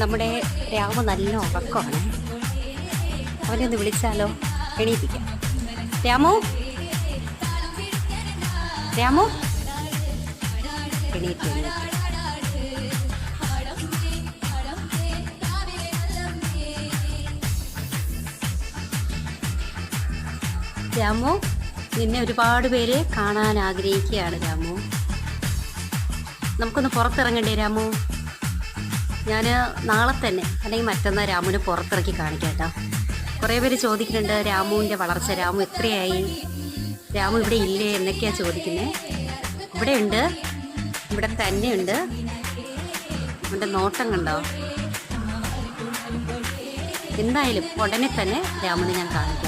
നമ്മുടെ രാമു നല്ല ഉറക്കമാണ്. അവനെ ഒന്ന് വിളിച്ചാലോ? എണീപ്പിക്കാം. രാമു, രാമു എണീറ്റ്. രാമു, നിന്നെ ഒരുപാട് പേര് കാണാൻ ആഗ്രഹിക്കുകയാണ് രാമു. നമുക്കൊന്ന് പുറത്തിറങ്ങണ്ടേ രാമു? ഞാൻ നാളെ തന്നെ അല്ലെങ്കിൽ മറ്റന്നാൾ രാമുവിനെ പുറത്തിറക്കി കാണിക്കാം കേട്ടോ. കുറേ പേര് ചോദിക്കുന്നുണ്ട് രാമുവിൻ്റെ വളർച്ച, രാമു എത്രയായി, രാമു ഇവിടെ ഇല്ലേ എന്നൊക്കെയാണ് ചോദിക്കുന്നത്. ഇവിടെ ഉണ്ട്, ഇവിടെ തന്നെ ഉണ്ട്. അവൻ്റെ നോട്ടം കണ്ടോ? എന്തായാലും ഉടനെ തന്നെ രാമുവിനെ ഞാൻ കാണിക്കാം.